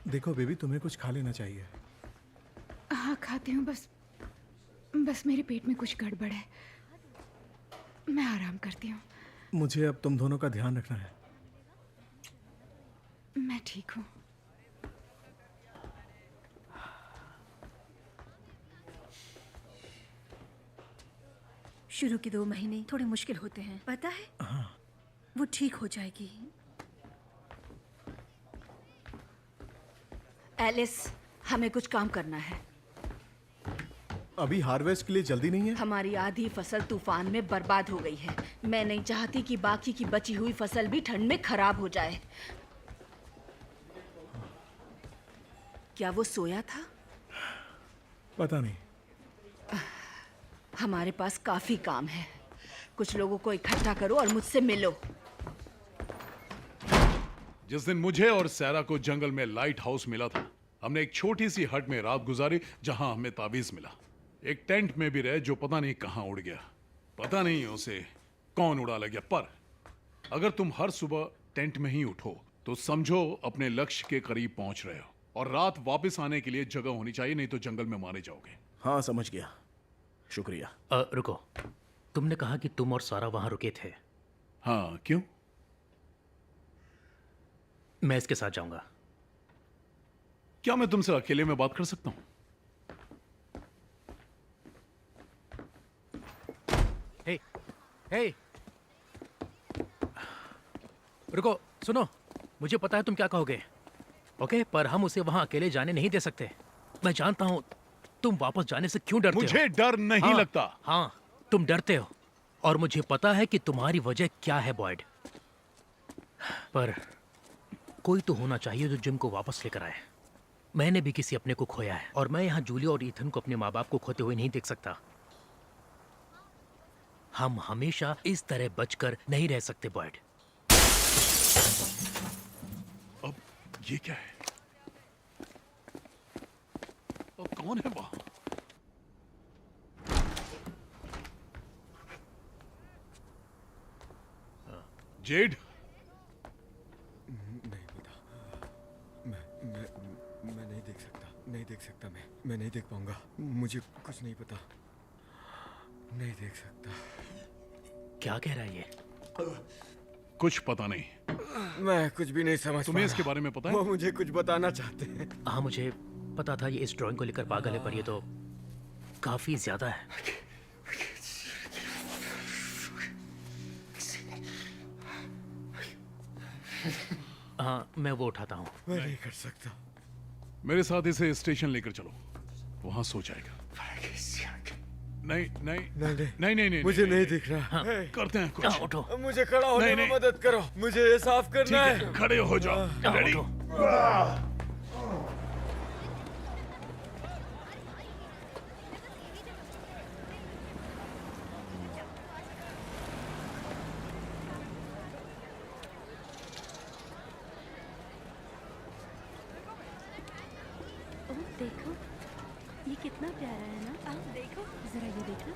देखो बेबी, तुम्हें कुछ खा लेना चाहिए। हाँ खाती हूँ, बस मेरे पेट में कुछ गड़बड़ है। मैं आराम करती हूँ। मुझे अब तुम दोनों का ध्यान रखना है। मैं ठीक हूँ। शुरू के 2 महीने थोड़े मुश्किल होते हैं, पता है? हाँ। वो ठीक हो जाएगी। एलिस, हमें कुछ काम करना है। अभी हार्वेस्ट के लिए जल्दी नहीं है? हमारी आधी फसल तूफान में बर्बाद हो गई है। मैं नहीं चाहती कि बाकी की बची हुई फसल भी ठंड में खराब हो जाए। क्या वो सोया था? पता नहीं। हमारे पास काफी काम है। कुछ लोगों को इकट्ठा करो और मुझसे मिलो। जिस दिन मुझे और सैरा को जंगल में लाइट हाउस मिला था, हमने एक छोटी सी हट में रात गुजारी जहां हमें ताबीज मिला। एक टेंट में भी रहे जो पता नहीं कहां उड़ गया। पता नहीं उसे कौन उड़ा ले गया। पर अगर तुम हर सुबह टेंट में ही उठो तो समझो अपने लक्ष्य के करीब पहुंच रहे हो। और रात वापस आने के लिए जगह होनी चाहिए, नहीं तो जंगल में मारे जाओगे। हाँ, समझ गया। शुक्रिया। रुको, तुमने कहा कि तुम और सारा वहां रुके थे। हाँ, क्यों? मैं इसके साथ जाऊंगा। क्या मैं तुमसे अकेले में बात कर सकता हूं? हे, हे, रुको, सुनो। मुझे पता है तुम क्या कहोगे, ओके? पर हम उसे वहां अकेले जाने नहीं दे सकते। मैं जानता हूं तुम वापस जाने से क्यों डरते हो। मुझे डर नहीं लगता। हाँ, तुम डरते हो और मुझे पता है कि तुम्हारी वजह क्या है बॉयड। पर कोई तो होना चाहिए जो जिम को वापस लेकर आए। मैंने भी किसी अपने को खोया है और मैं यहाँ जूली और ईथन को अपने माँ बाप को खोते हुए नहीं देख सकता। हम हमेशा इस तरह बचकर नहीं रह सकते बॉयड। अब ये क्या है? अब कौन है वहां? जेड? नहीं पता। मैं नहीं देख सकता। नहीं देख सकता। मैं नहीं देख पाऊंगा। मुझे कुछ नहीं पता। नहीं देख सकता। क्या कह रहा है ये? कुछ पता नहीं। मैं कुछ भी नहीं समझ। तुम्हें इसके बारे में पता है? वो मुझे कुछ बताना चाहते हैं। हाँ, मुझे पता था ये इस ड्राइंग को लेकर पागल है, पर ये तो काफी ज्यादा है। हाँ, मैं वो उठाता हूँ। मैं नहीं कर सकता। मेरे साथ इसे स्टेशन लेकर चलो, वहां सो जाएगा। नहीं नहीं नहीं नहीं नहीं नहीं, मुझे नहीं दिख रहा। हाँ, करते हैं कुछ। हाँ, उठो। मुझे खड़ा होने में मदद करो। मुझे ये साफ करना है। खड़े हो जाओ। हाँ, रेडी? उठो। देखो, ये कितना प्यारा है ना। आप देखो, जरा ये देखो।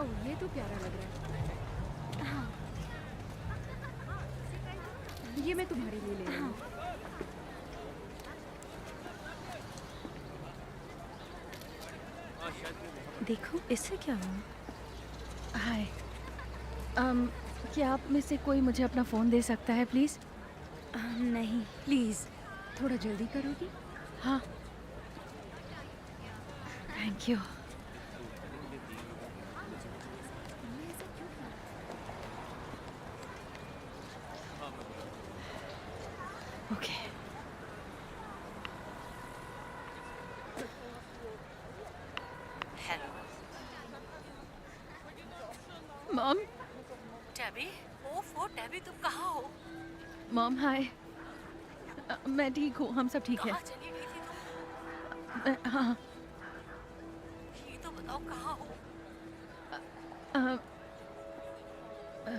ओह, ये तो प्यारा लग रहा है। हाँ, ये मैं तुम्हारे लिए ले रही हूँ। देखो, इससे क्या हुआ? हाय, क्या आप में से कोई मुझे अपना फ़ोन दे सकता है प्लीज़? नहीं, प्लीज। थोड़ा जल्दी करोगी? हाँ, thank you. Okay. Mom. Tabby? ओफो, टैबी तुम कहाँ हो? Mom hi. मैं ठीक हूँ, हम सब ठीक है। कहाँ चली गई थी तुम? हाँ। ये तो बताओ कहाँ हो?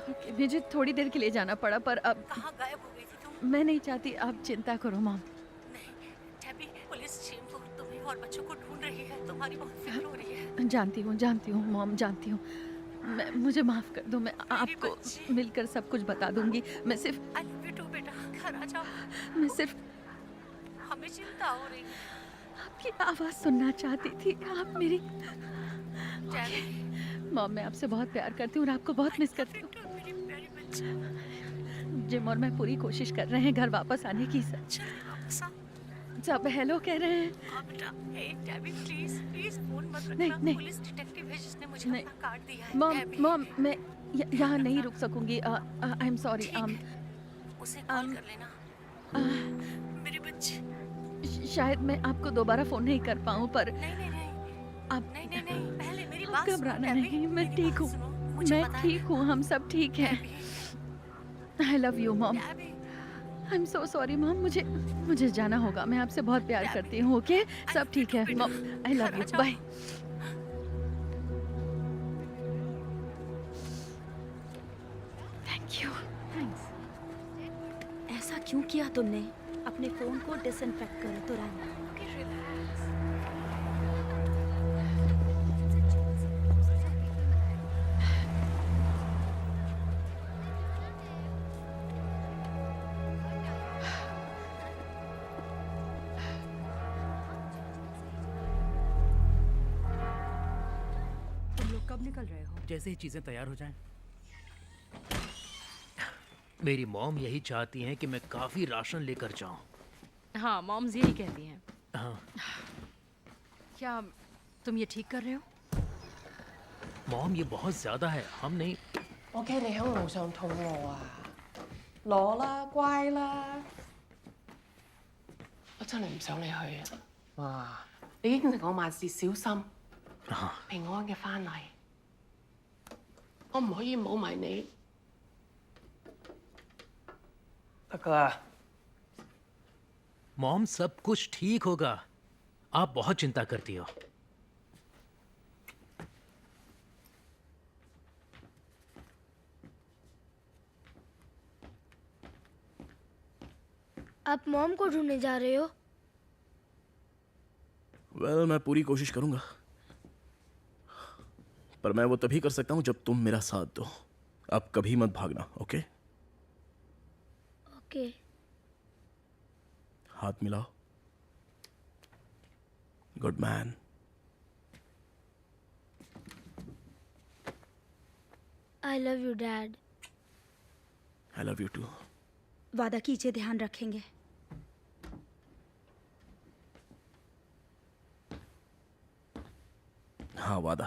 ओके, मुझे थोड़ी देर के लिए जाना पड़ा, पर अब कहाँ गायब हो गई थी तुम? मैं नहीं चाहती आप चिंता करो मॉम। नहीं टैबी, पुलिस चेम्बूर तुम्हें और बच्चों को ढूंढ रही है। तुम्हारी बहुत फिक्र हो रही है। जानती हूँ मॉम, जानती हूँ। मुझे माफ कर दो, मैं आपको मिलकर सब कुछ बता दूंगी। मैं सिर्फ आई लव यू टू बेटा। घर आ जाओ। मैं सिर्फ हमें चिंता हो रही है। आपकी आवाज़ सुनना चाहती थी। आप मेरी टैबी, मॉम, मैं आपसे बहुत प्यार करती हूँ और आपको बहुत मिस करती हूँ। मेरी प्यारी बच्ची, जिम और मैं पूरी कोशिश कर रहे हैं घर वापस आने की। चल वापस आ। सब हेलो कह रहे हैं। हाँ बेटा। हे टैबी, प्लीज प्लीज फोन मत नहीं, रखना। नहीं। पुलिस डिटेक्टिव है जिसने मुझे नहीं। अपना कार्ड दिया है। मॉम, टैबी, मॉम, मैं यहाँ नहीं रुक सकूंगी। I am sorry. ठीक है। उसे कॉल कर लेना। मेरी बच्ची। शायद मैं आपको दोबारा फोन नहीं कर पाऊँ, पर नहीं नहीं नहीं आप नहीं नहीं नहीं, पहले मेरी आप बात सुनो। घबराना टैबी, नहीं, मैं मेरी ठीक बात हूँ। सुनो, मुझे मैं पता है। ठीक हूँ, हम सब ठीक हैं। Tabby, I love you mom. Tabby, I am so sorry mom. मुझे जाना होगा। मैं आपसे बहुत प्यार करती हूँ। ओके, सब ठीक है mom. I love you. Bye. Thank you. ऐसा क्यों किया तुमने? अपने फोन को डिसइंफेक्ट करो तुरंत। तुम लोग कब निकल रहे हो? जैसे ही चीजें तैयार हो जाएं। मेरी मॉम यही चाहती हैं कि मैं काफी राशन लेकर जाऊं। हाँ, मॉम्स यही कहती हैं। हाँ, क्या तुम ये ठीक कर रहे हो? मॉम ये बहुत ज्यादा है। हम नहीं। 我企你喺路上肚餓啊！攞啦，乖啦！我真係唔想你去啊！哇！你應承我萬事小心，平安嘅翻嚟。我唔可以冇埋你。得㗎啦。 मॉम सब कुछ ठीक होगा। आप बहुत चिंता करती हो। आप मॉम को ढूंढने जा रहे हो? वेल, मैं पूरी कोशिश करूंगा, पर मैं वो तभी कर सकता हूं जब तुम मेरा साथ दो। अब कभी मत भागना, ओके? ओके। हाथ मिलाओ। Good man. I love you dad. I love you too. वादा कीजिए ध्यान रखेंगे। हाँ, वादा।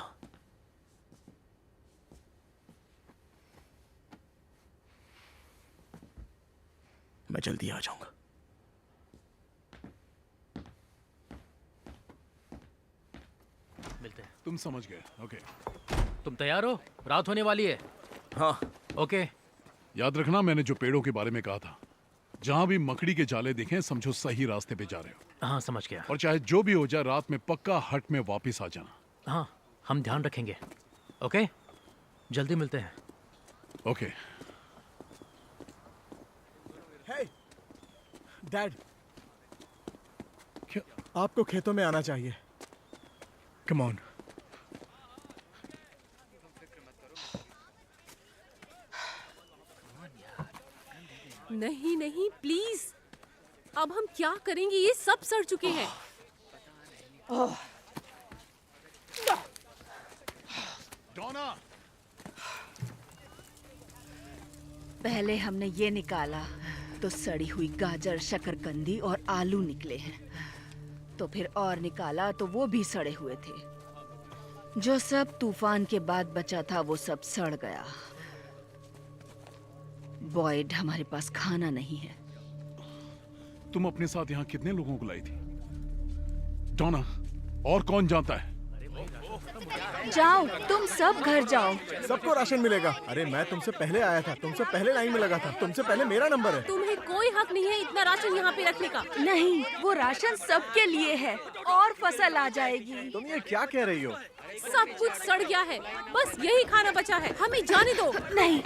मैं जल्दी आ जाऊंगा। मिलते हैं। तुम समझ गए। ओके, तुम तैयार हो? रात होने वाली है। हाँ। ओके। याद रखना मैंने जो पेड़ों के बारे में कहा था, जहां भी मकड़ी के जाले दिखें समझो सही रास्ते पे जा रहे हो। हाँ, समझ गया। और चाहे जो भी हो जाए, रात में पक्का हट में वापस आ जाना। हाँ, हम ध्यान रखेंगे। ओके, जल्दी मिलते हैं। ओके। हे, डैड, क्या? आपको खेतों में आना चाहिए। Come on. नहीं नहीं प्लीज, अब हम क्या करेंगे? ये सब सड़ चुके हैं। डोना, पहले हमने ये निकाला तो सड़ी हुई गाजर, शकरकंदी और आलू निकले हैं। तो फिर और निकाला तो वो भी सड़े हुए थे। जो सब तूफान के बाद बचा था वो सब सड़ गया। बॉयड, हमारे पास खाना नहीं है। तुम अपने साथ यहाँ कितने लोगों को लाई थी? डोना, और कौन जानता है? जाओ, तुम सब घर जाओ। सबको राशन मिलेगा। अरे मैं तुमसे पहले आया था, तुमसे पहले लाइन में लगा था, तुमसे पहले मेरा नंबर है। तुम्हें कोई हक नहीं है इतना राशन यहाँ पे रखने का। नहीं, वो राशन सबके लिए है और फसल आ जाएगी। तुम ये क्या कह रही हो? सब कुछ सड़ गया है, बस यही खाना बचा है। हमें जाने दो। नहीं,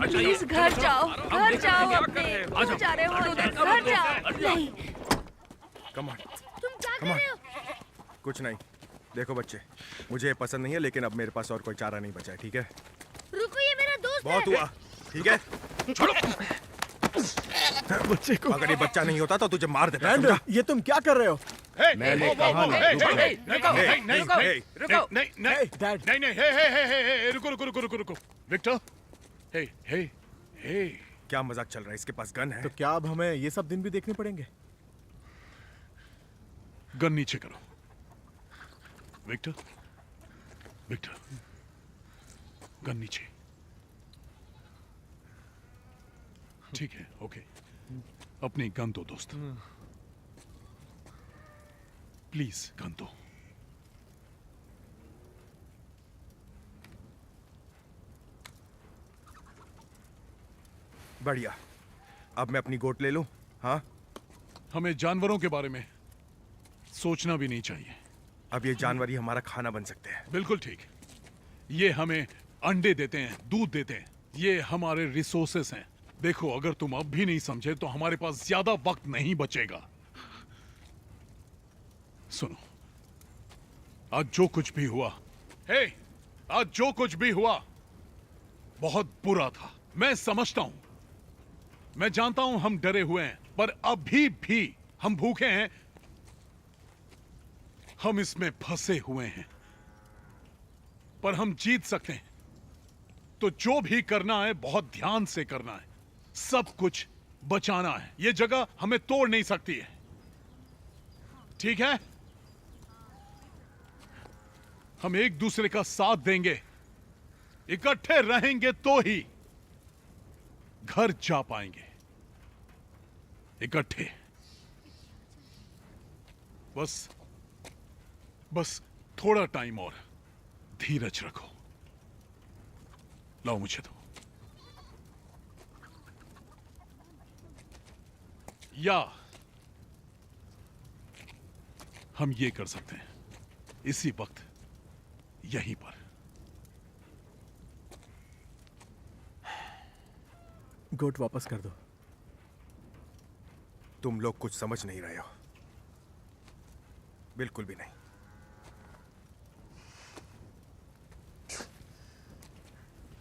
प्लीज घर जाओ, घर जाओ अपने। क्यों जा रहे हो उधर? घर जाओ। नहीं, कम ऑन। तुम क्या कर रहे हो? कुछ नहीं। देखो बच्चे, मुझे ये पसंद नहीं है, लेकिन अब मेरे पास और कोई चारा नहीं बचा है, ठीक है? रुको, ये मेरा दोस्त बहुत है। हुआ, ठीक है? बच्चे को अगर ये बच्चा नहीं होता तो तुझे मार देता, डैड, समझा? ये तुम क्या कर रहे हो? मैंने कहा ना, रुक जाओ। डैड, नहीं, रुको। विक्टर, हे, क्या मजाक चल रहा है? इसके पास गन है। तो क्या अब हमें ये सब दिन भी देखने पड़ेंगे? गन नीचे करो। विक्टर, गन नीचे। ठीक है, ओके। अपनी गन दो दोस्त, प्लीज गन दो। बढ़िया। अब मैं अपनी गोट ले लूं? हाँ, हमें जानवरों के बारे में सोचना भी नहीं चाहिए। अब ये जानवर ही हमारा खाना बन सकते हैं। बिल्कुल ठीक। ये हमें अंडे देते हैं, दूध देते हैं, ये हमारे रिसोर्सेस हैं। देखो, अगर तुम अब भी नहीं समझे तो हमारे पास ज्यादा वक्त नहीं बचेगा। सुनो, आज जो कुछ भी हुआ, आज जो कुछ भी हुआ बहुत बुरा था। मैं समझता हूं, मैं जानता हूं हम डरे हुए हैं, पर अभी भी हम भूखे हैं। हम इसमें फंसे हुए हैं, पर हम जीत सकते हैं। तो जो भी करना है बहुत ध्यान से करना है। सब कुछ बचाना है। यह जगह हमें तोड़ नहीं सकती है, ठीक है? हम एक दूसरे का साथ देंगे, इकट्ठे रहेंगे तो ही घर जा पाएंगे। इकट्ठे। बस थोड़ा टाइम और धीरज रखो। लाओ मुझे दो। या हम ये कर सकते हैं, इसी वक्त यहीं पर। गोट वापस कर दो। तुम लोग कुछ समझ नहीं रहे हो, बिल्कुल भी नहीं।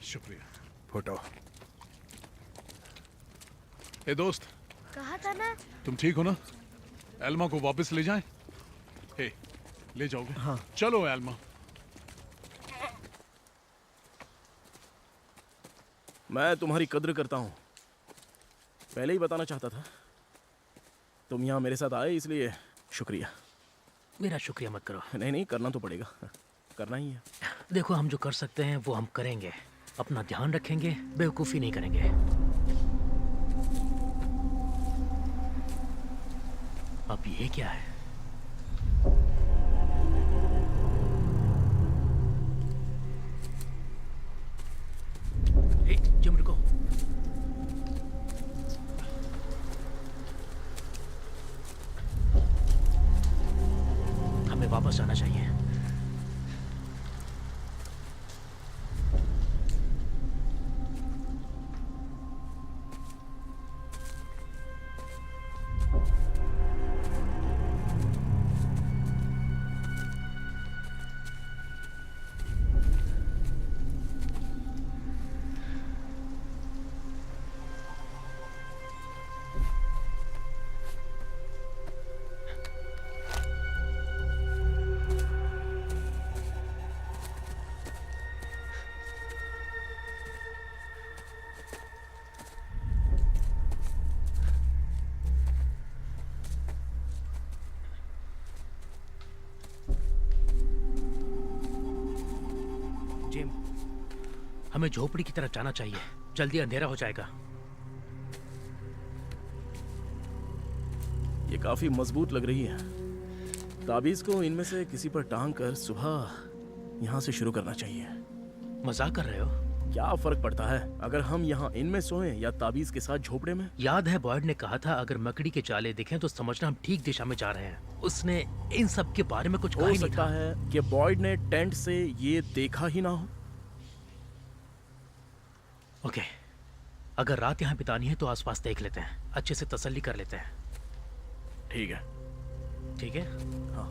शुक्रिया। फोटो। ए दोस्त, कहा था ना? तुम ठीक हो ना? एल्मा को वापस ले जाएं? हे, ले जाओगे? हाँ। चलो एल्मा। मैं तुम्हारी कद्र करता हूँ। पहले ही बताना चाहता था। तुम यहाँ मेरे साथ आए, इसलिए शुक्रिया। मेरा शुक्रिया मत करो। नहीं, करना तो पड़ेगा, करना ही है। देखो, हम जो कर सकते हैं वो हम करेंगे। अपना ध्यान रखेंगे, बेवकूफ़ी नहीं करेंगे। अब ये क्या है? जिम रुको। हमें वापस जाना चाहिए। हमें झोपड़ी की तरफ जाना चाहिए। जल्दी अंधेरा हो जाएगा। ये काफी मजबूत लग रही है। ताबीज को इनमें से किसी पर टांग कर सुबह यहाँ से शुरू करना चाहिए। मजाक कर रहे हो? क्या फर्क पड़ता है अगर हम यहाँ इनमें सोएं या ताबीज के साथ झोपड़े में? याद है बॉयड ने कहा था अगर मकड़ी के चाले दिखें तो समझना हम ठीक दिशा में जा रहे हैं। उसने इन सब के बारे में कुछ कहा हो ही नहीं सकता था। है कि बॉयड ने टेंट से ये देखा ही ना हो। ओके, अगर रात यहाँ बितानी है तो आसपास देख लेते हैं, अच्छे से तसल्ली कर लेते हैं। ठीक है। ठीक है? हाँ।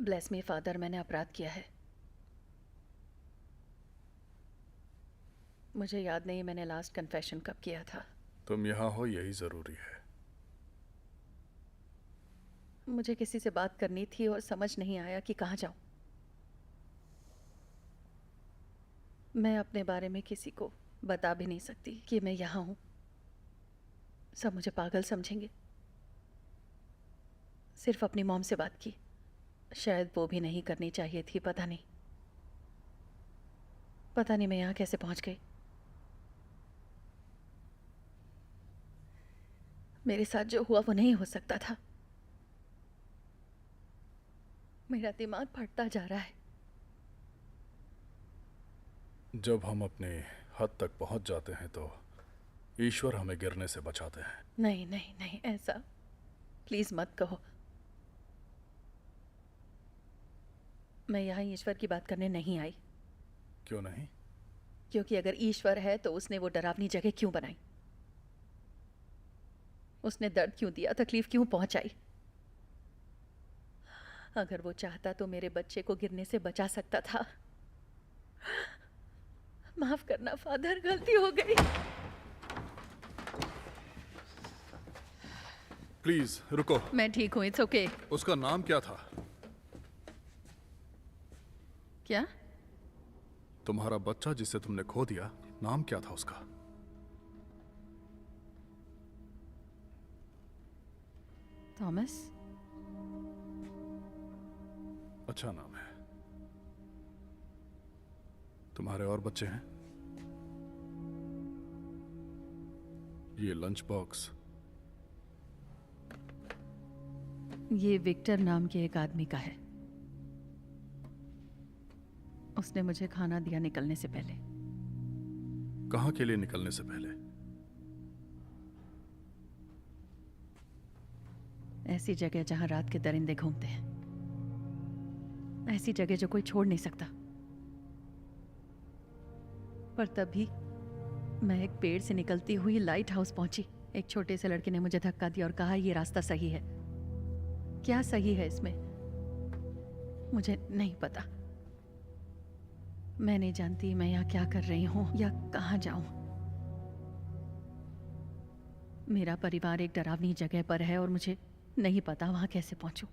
ब्लेस मी फादर, मैंने अपराध किया है। मुझे याद नहीं मैंने लास्ट कन्फेशन कब किया था। तुम यहाँ हो यही जरूरी है। मुझे किसी से बात करनी थी और समझ नहीं आया कि कहाँ जाऊं। मैं अपने बारे में किसी को बता भी नहीं सकती कि मैं यहाँ हूं। सब मुझे पागल समझेंगे। सिर्फ अपनी मॉम से बात की, शायद वो भी नहीं करनी चाहिए थी। पता नहीं मैं यहाँ कैसे पहुंच गई। मेरे साथ जो हुआ वो नहीं हो सकता था। मेरा दिमाग फटता जा रहा है। जब हम अपने हद तक पहुंच जाते हैं तो ईश्वर हमें गिरने से बचाते हैं। नहीं नहीं नहीं, ऐसा प्लीज मत कहो। मैं यहाँ ईश्वर की बात करने नहीं आई। क्यों नहीं? क्योंकि अगर ईश्वर है तो उसने वो डरावनी जगह क्यों बनाई? उसने दर्द क्यों दिया, तकलीफ क्यों पहुंचाई? अगर वो चाहता तो मेरे बच्चे को गिरने से बचा सकता था। माफ करना फादर, गलती हो गई। प्लीज रुको। मैं ठीक हूँ, इट्स ओके। उसका नाम क्या था? क्या? तुम्हारा बच्चा जिसे तुमने खो दिया, नाम क्या था उसका? थॉमस। अच्छा नाम है। तुम्हारे और बच्चे हैं? ये लंच बॉक्स। ये विक्टर नाम के एक आदमी का है। उसने मुझे खाना दिया निकलने से पहले। कहाँ के लिए निकलने से पहले? ऐसी जगह जहां रात के दरिंदे घूमते हैं। ऐसी जगह जो कोई छोड़ नहीं सकता। पर तभी मैं एक पेड़ से निकलती हुई लाइट हाउस पहुंची। एक छोटे से लड़के ने मुझे धक्का दिया और कहा ये रास्ता सही है। क्या सही है इसमें? मुझे नहीं पता। मैं नहीं जानती मैं यहाँ क्या कर रही हूँ या कहाँ जाऊं। मेरा परिवार एक डरावनी जगह पर है और मुझे नहीं पता वहां कैसे पहुंचूं।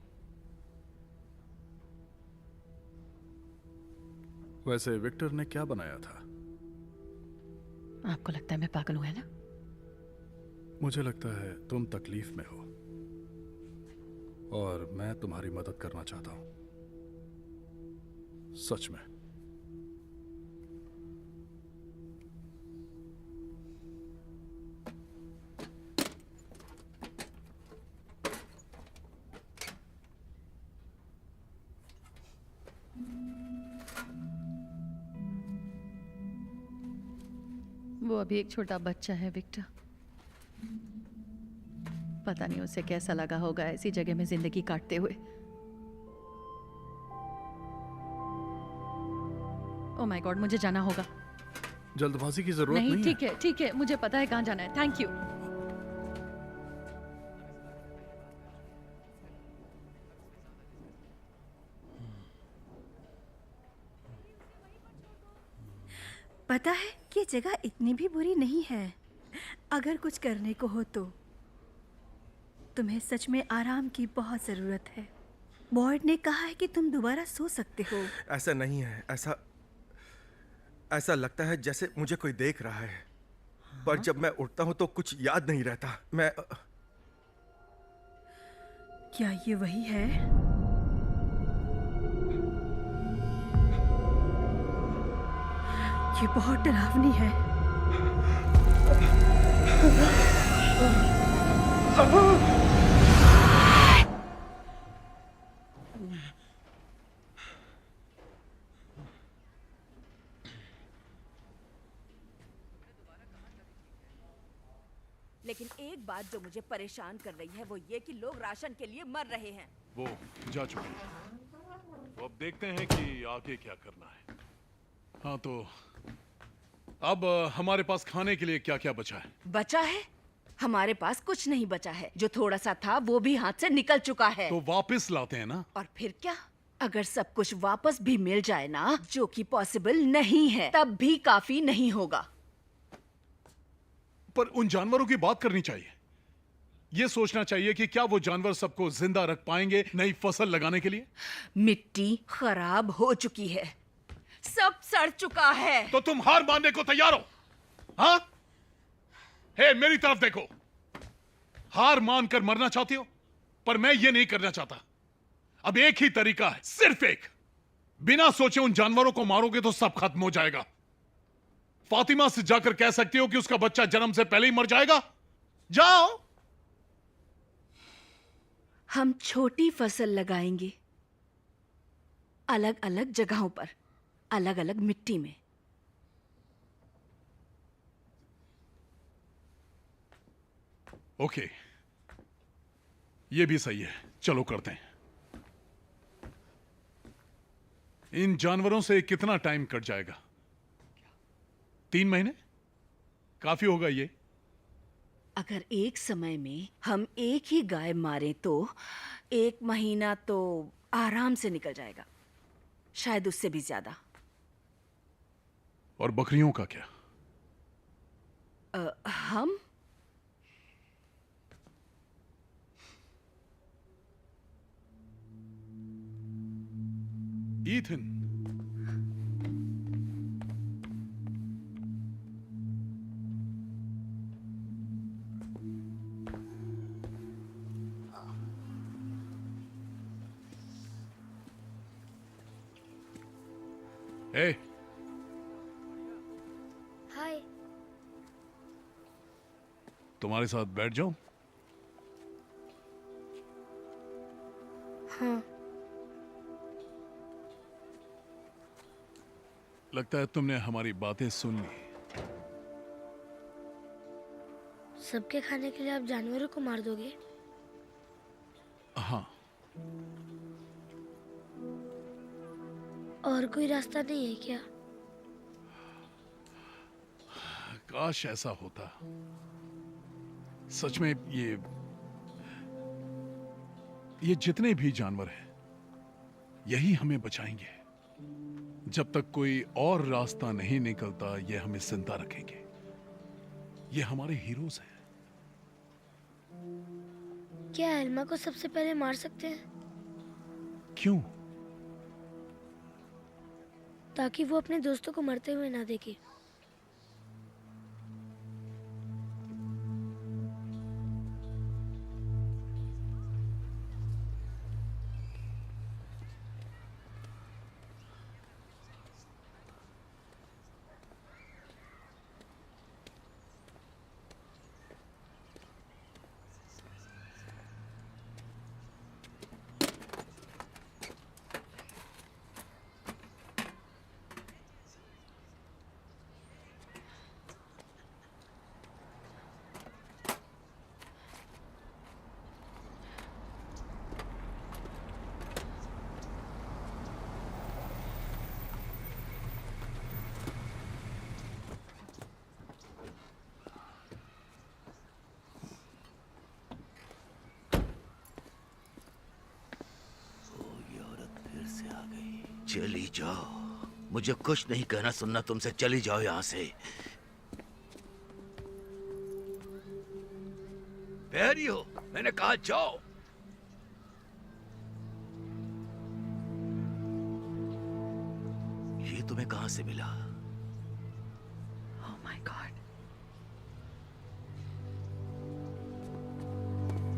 वैसे विक्टर ने क्या बनाया था? आपको लगता है मैं पागल हूं, है ना? मुझे लगता है तुम तकलीफ में हो और मैं तुम्हारी मदद करना चाहता हूं। सच में। वो अभी एक छोटा बच्चा है विक्टर। पता नहीं उसे कैसा लगा होगा ऐसी जगह में जिंदगी काटते हुए। ओह माय गॉड, मुझे जाना होगा। जल्दबाजी की जरूरत नहीं है। ठीक है, मुझे पता है कहाँ जाना है। Thank you. पता है कि जगह इतनी भी बुरी नहीं है। अगर कुछ करने को हो तो तुम्हें सच में आराम की बहुत जरूरत है। बॉयड ने कहा है कि तुम दोबारा सो सकते हो। ऐसा नहीं है। ऐसा लगता है जैसे मुझे कोई देख रहा है। पर जब मैं उठता हूँ तो कुछ याद नहीं रहता। मैं क्या ये वही है? ये बहुत डरावनी है। लेकिन एक बात जो मुझे परेशान कर रही है वो ये कि लोग राशन के लिए मर रहे हैं। वो जा चुके हैं। तो अब देखते हैं कि आगे क्या करना है। हाँ तो अब हमारे पास खाने के लिए क्या क्या बचा है? बचा है? हमारे पास कुछ नहीं बचा है। जो थोड़ा सा था वो भी हाथ से निकल चुका है। तो वापस लाते हैं ना। और फिर क्या? अगर सब कुछ वापस भी मिल जाए ना, जो कि पॉसिबल नहीं है, तब भी काफी नहीं होगा। पर उन जानवरों की बात करनी चाहिए। यह सोचना चाहिए कि क्या वो जानवर सबको जिंदा रख पाएंगे नई फसल लगाने के लिए। मिट्टी खराब हो चुकी है, सब सड़ चुका है। तो तुम हार मानने को तैयार हो? हाँ? हे, मेरी तरफ देखो। हार मानकर मरना चाहती हो, पर मैं ये नहीं करना चाहता। अब एक ही तरीका है, सिर्फ एक। बिना सोचे उन जानवरों को मारोगे तो सब खत्म हो जाएगा। फातिमा से जाकर कह सकती हो कि उसका बच्चा जन्म से पहले ही मर जाएगा। जाओ। हम छोटी फसल लगाएंगे, अलग अलग जगहों पर, अलग अलग मिट्टी में। ओके, ये भी सही है, चलो करते हैं। इन जानवरों से कितना टाइम कट जाएगा? 3 महीने काफी होगा ये। अगर एक समय में हम एक ही गाय मारें तो 1 महीना तो आराम से निकल जाएगा, शायद उससे भी ज्यादा। और बकरियों का क्या? हम ईथन, ए, हाय। तुम्हारे साथ बैठ जाऊं? हाँ। लगता है तुमने हमारी बातें सुन ली। सबके खाने के लिए आप जानवरों को मार दोगे? हाँ। और कोई रास्ता नहीं है क्या? काश ऐसा होता। सच में ये जितने भी जानवर हैं, यही हमें बचाएंगे। जब तक कोई और रास्ता नहीं निकलता, ये हमें जिंदा रखेंगे। ये हमारे हीरोज हैं। क्या एल्मा को सबसे पहले मार सकते हैं? क्यों? ताकि वो अपने दोस्तों को मरते हुए ना देखे। चली जाओ, मुझे कुछ नहीं कहना सुनना तुमसे। चली जाओ यहां से। बहरी हो, मैंने कहा जाओ। ये तुम्हें कहां से मिला? Oh my God.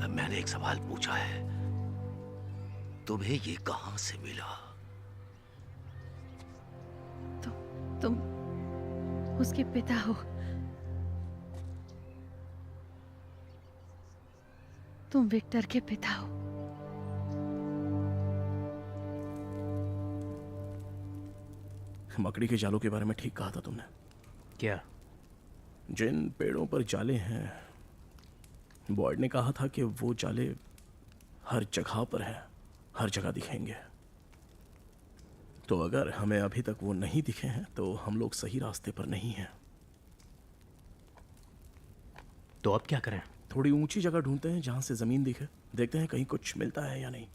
मैंने एक सवाल पूछा है, तुम्हें ये कहां से मिला? तुम उसके पिता हो। तुम विक्टर के पिता हो। मकड़ी के जालों के बारे में ठीक कहा था तुमने। क्या? जिन पेड़ों पर जाले हैं, बॉयड ने कहा था कि वो जाले हर जगह पर हैं, हर जगह दिखेंगे। तो अगर हमें अभी तक वो नहीं दिखे हैं तो हम लोग सही रास्ते पर नहीं हैं। तो अब क्या करें? थोड़ी ऊंची जगह ढूंढते हैं जहां से जमीन दिखे, देखते हैं कहीं कुछ मिलता है या नहीं।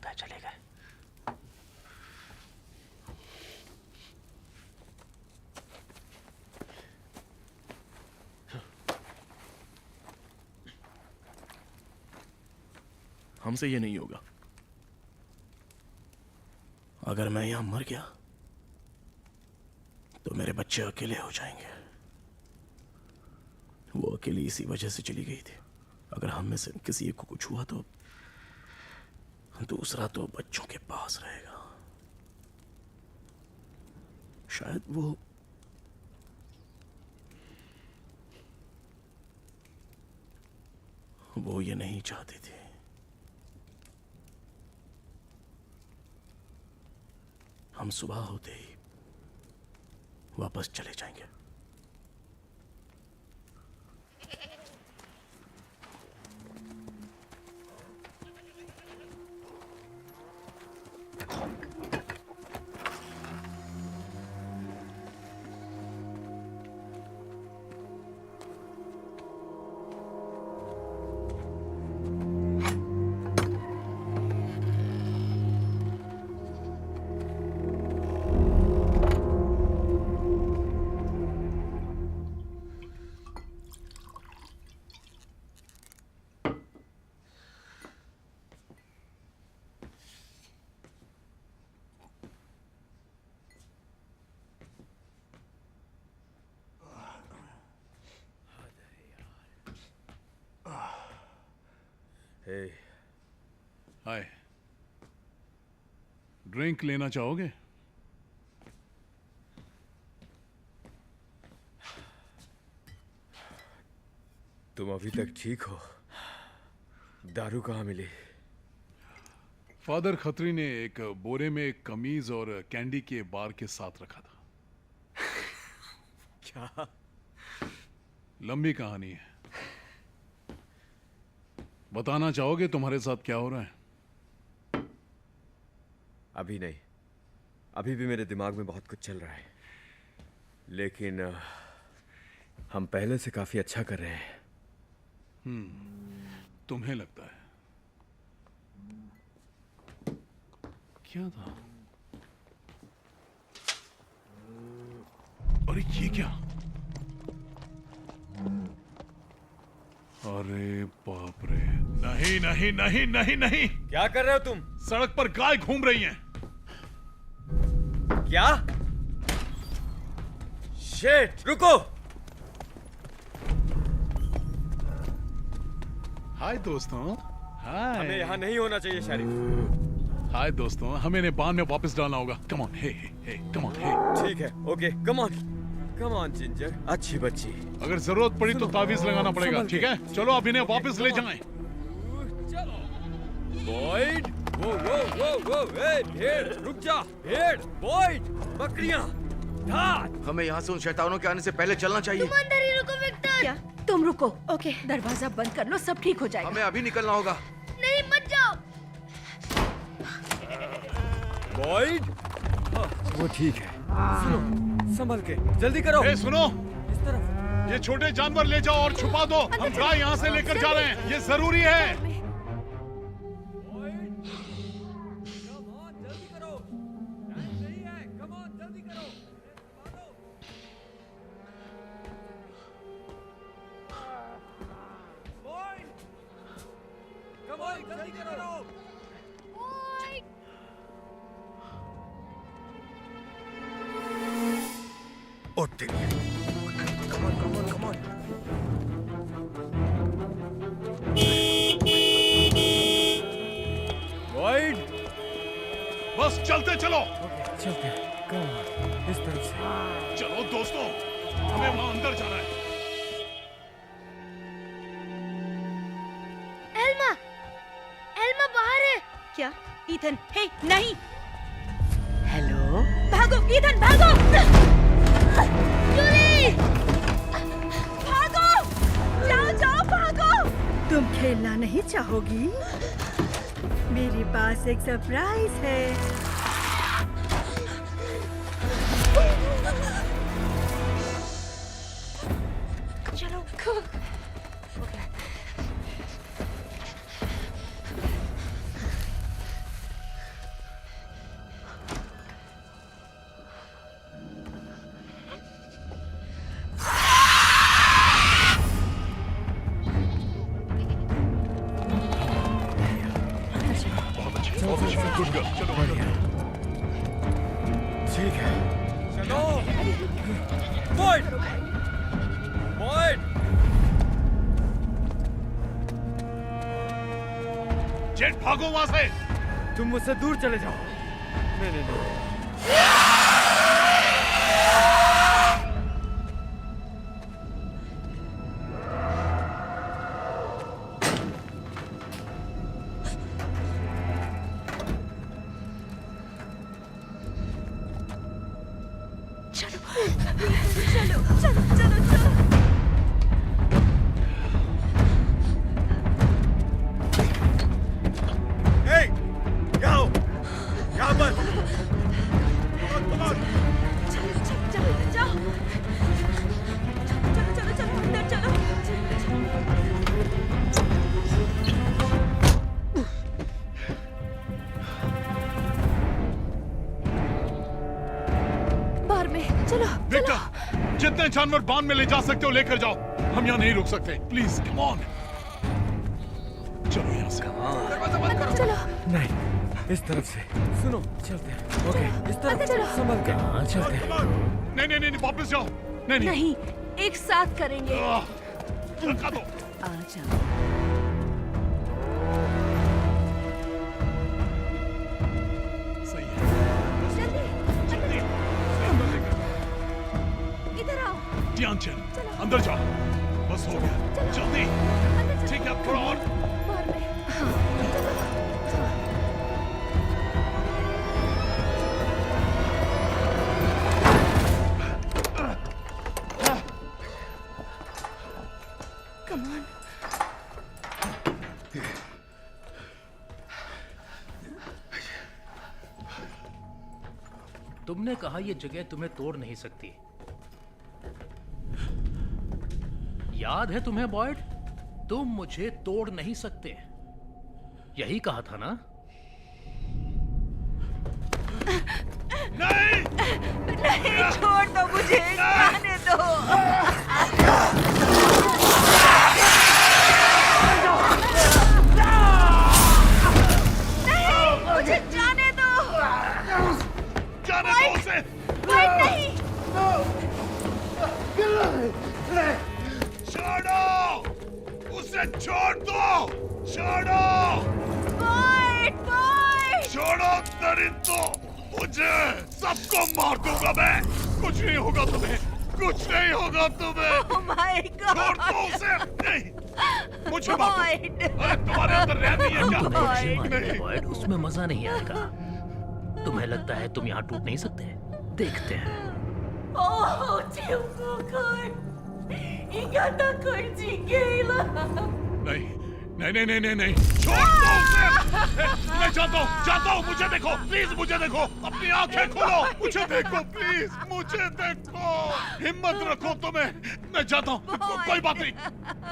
लगता है चले गए। हमसे ये नहीं होगा। अगर मैं यहां मर गया तो मेरे बच्चे अकेले हो जाएंगे। वो अकेली इसी वजह से चली गई थी। अगर हम में से किसी एक को कुछ हुआ तो दूसरा तो बच्चों के पास रहेगा। शायद वो ये नहीं चाहती थी। हम सुबह होते ही वापस चले जाएंगे। हाय, ड्रिंक लेना चाहोगे? तुम अभी तक ठीक हो? दारू कहाँ मिली? फादर खत्री ने एक बोरे में कमीज और कैंडी के बार के साथ रखा था। क्या? लंबी कहानी है। बताना चाहोगे तुम्हारे साथ क्या हो रहा है? अभी नहीं, अभी भी मेरे दिमाग में बहुत कुछ चल रहा है, लेकिन हम पहले से काफी अच्छा कर रहे हैं। तुम्हें लगता है? क्या था? अरे ये क्या? अरे बाप रे! नहीं नहीं नहीं नहीं नहीं! क्या कर रहे हो तुम? सड़क पर गाय घूम रही हैं। क्या? शिट! रुको! हाय दोस्तों। हाय। हमें यहाँ नहीं होना चाहिए शरीफ। हाय दोस्तों, हमें इन्हें बांध में वापस डालना होगा। Come on, hey hey, come on, hey. ठीक है, ओके, कम ऑन जिंजर, अच्छी बच्ची। अगर जरूरत पड़ी तो तावीज लगाना पड़ेगा, ठीक है? चलो अब इन्हें वापस ले जाएं। बॉयड, वो, भेड़, रुक जा, भेड़, बॉयड, बकरियां, हमें यहाँ से उन शैतानों के आने से पहले चलना चाहिए। तुम अंदर ही रुको विक्टर। क्या? तुम रुको। ओके, दरवाजा बंद कर लो, सब ठीक हो जाएगा। हमें अभी निकलना होगा। नहीं, मत जाओ। बॉयड, वो ठीक है। सुनो, संभल के, जल्दी करो। ए, सुनो, इस तरफ। ये छोटे जानवर ले जाओ और छुपा दो। हम गाय यहाँ से लेकर जा रहे हैं, ये जरूरी है। बॉयड, बस चलते चलो। चलते, इस तरफ से। चलो दोस्तों, हमें वहां अंदर जाना है। एल्मा बाहर है। क्या? ईथन, हे, नहीं। हेलो? भागो, ईथन, भागो! जूली! भागो! जाओ, भागो! तुम खेलना नहीं चाहोगी? मेरे पास एक सरप्राइज है। चलो। गुड गर्ल, चलो बढ़िया। ठीक है। चलो बॉयड बॉयड जेट भागो वहां से। तुम मुझसे दूर चले जाओ। नहीं नहीं नहीं विक्टर, जितने जानवर बांध में ले जा सकते हो लेकर जाओ। हम यहाँ नहीं रुक सकते। Please come on. चलो यहाँ से। चलो। नहीं, इस तरफ से। सुनो, चलते हैं। ओके, इस तरफ संभल के। हाँ, चलते हैं। नहीं नहीं नहीं, वापस जाओ। नहीं नहीं, एक साथ करेंगे। धक्का दो। आ जाओ। सही है। जल्दी। इधर आओ। ध्यानचंद, अंदर जाओ। बस हो गया। जल्दी। ठीक है, थोड़ा और। तुमने कहा ये जगह तुम्हें तोड़ नहीं सकती। याद है तुम्हें बॉयड? तुम मुझे तोड़ नहीं सकते, यही कहा था ना? नहीं, छोड़ दो मुझे, जाने दो। नहीं, मुझे जाने दो। जाने दो उसे। नहीं। छोड़ो उसे, छोड़ दो। छोड़ो। छोड़ो दरिंदो, मुझे सबको मार दूंगा मैं। कुछ नहीं होगा तुम्हें, कुछ नहीं होगा तुम्हें। Oh my God! छोड़ दो उसे। नहीं, मुझे मार दो। अरे तुम्हारे अंदर रह नहीं है क्या? नहीं बॉयड, उसमें मजा नहीं आएगा। तुम्हें लगता है तुम यहाँ टूट नहीं सकते? देखते हैं। नहीं नहीं नहीं नहीं नहीं, छोड़ दो उसे। मैं जाता हूँ, मुझे देखो प्लीज, मुझे देखो, अपनी आंखें खोलो, मुझे देखो प्लीज, मुझे देखो, हिम्मत रखो तुम्हें। मैं जाता हूँ, कोई बात नहीं,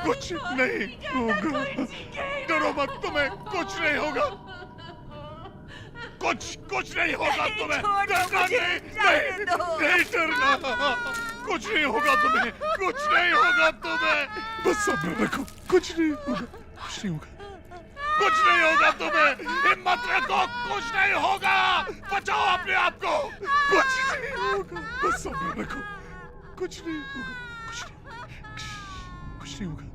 कुछ नहीं होगा, डरो मत, तुम्हें कुछ नहीं होगा, कुछ नहीं होगा तुम्हें, डरना नहीं डरना, कुछ नहीं होगा तुम्हें, कुछ नहीं होगा तुम्हें, बस सब्र रखो, कुछ नहीं होगा, कुछ नहीं होगा, कुछ नहीं होगा तुम्हें, हिम्मत रखो, कुछ नहीं होगा, बचाओ अपने आप को, कुछ नहीं होगा, बस सब्र रखो, कुछ नहीं होगा, कुछ नहीं होगा।